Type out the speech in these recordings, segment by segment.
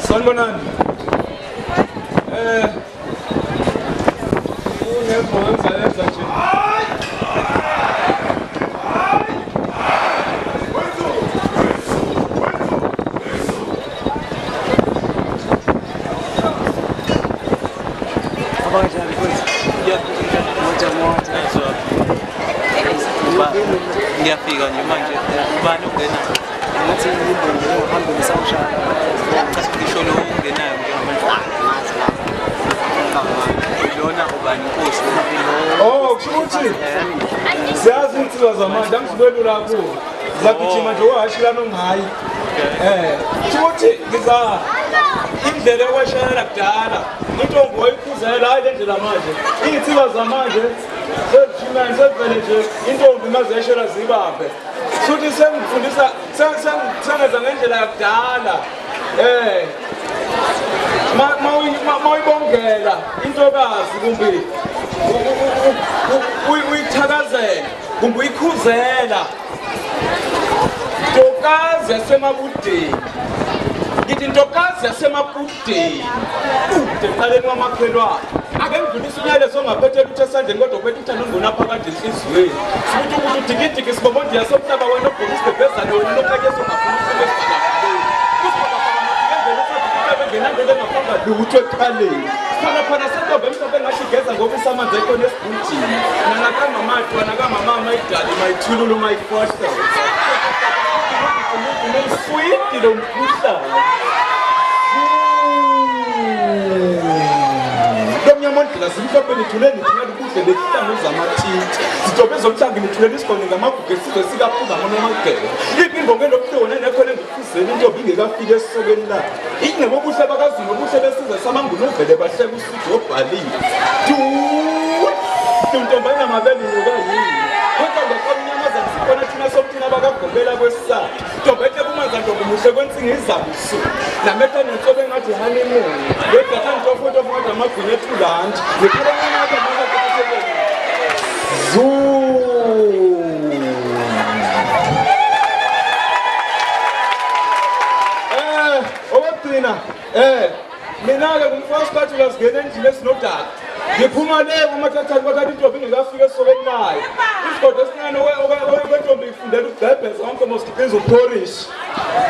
Sanibonani. Unebhonza lenza nje. Ngiyafika nje manje ubani ungena Ngathi ngibonge uhambe ngisawushaya. ngisho lo ungenayo nje lona ubani inkosi Oh, kusho ukuthi siyazi insizwa zamanje angizibelula kuwo. Zakujima nje washila nongayi. Kusho ukuthi ngiza indlela yokwashayela kudala. Intombi wayikhuzela hayi lendlela manje. Insizwa zamanje sezijimani sevele nje intombi mazeshela zibambe. Futhi sengifundisa sengenza ngendlela yakudala. Mawuyibongela intokazi kumbe uyithakazela kumbe uyikhuzela. Ntokazi yasemabudeni. Ngithi ntokazi yasemabudeni. Eqaleni kwamakhelwane. Ake ngidlulise unyalezo ongaphethe lutho esandleni kodwa uphethe uthando ngona phakathi enhliziyweni. Sibuthi umuntu udikidiki sibomondi yasomhlaba wena ogqoka isibhebhezana wena noqhekeza ongafuna ukusebenza lutho ekhaleni phana sentombe emhlophe engathi igeza ngoba isamanzi ekhona esibunjini nanakamamantwana nakamamama idali mayithululu mayifohla unoswiti lo mkhuhlane lomnyamondlela simhlophe nithuleni thina ukudle lehlangu zamathinti sitobe zomhlangi nithuleni isibone ngamagugu esizwe sikaphuza ngonomagele imbonge lokuhlona nekhona engikhuzeni intombi ingekafika esisokeni la ingcebo obuhle bakaZulu obuhle besizwe samanguni uvele bahleka usuthi obhalile intombi ayinamabele yokayini kodwa ngokomnyamazana sikhona thina somthina bakagombela kwesisathu intombi ehle kumazantombi muhle kwensinga izabusu namehlo nenhlobo engathi honeymoon ledatha ntofotofu ngathi amagwinya ephulandi ngekhona encane okwagcina mina-ke ngumfasiphathula singene endlini esinodaka ngiphuma le kumathathani kwathatha intombi ingekafika esokeni layo isigodo esincane kwentombi ifundela ukugqebheza wonke moskiphiza uphorishi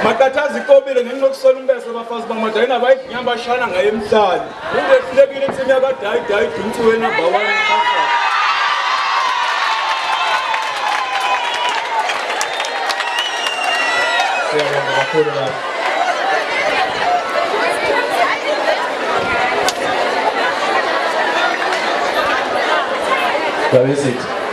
makathazi ikobile ngenxa yokusola umbese abafazi bamadayina bayiginya bashana ngayo emhlani ungehlulekile insimi yakadayidayi dunthi wenumber 1 siyabonga kakhulu lapho. That is it.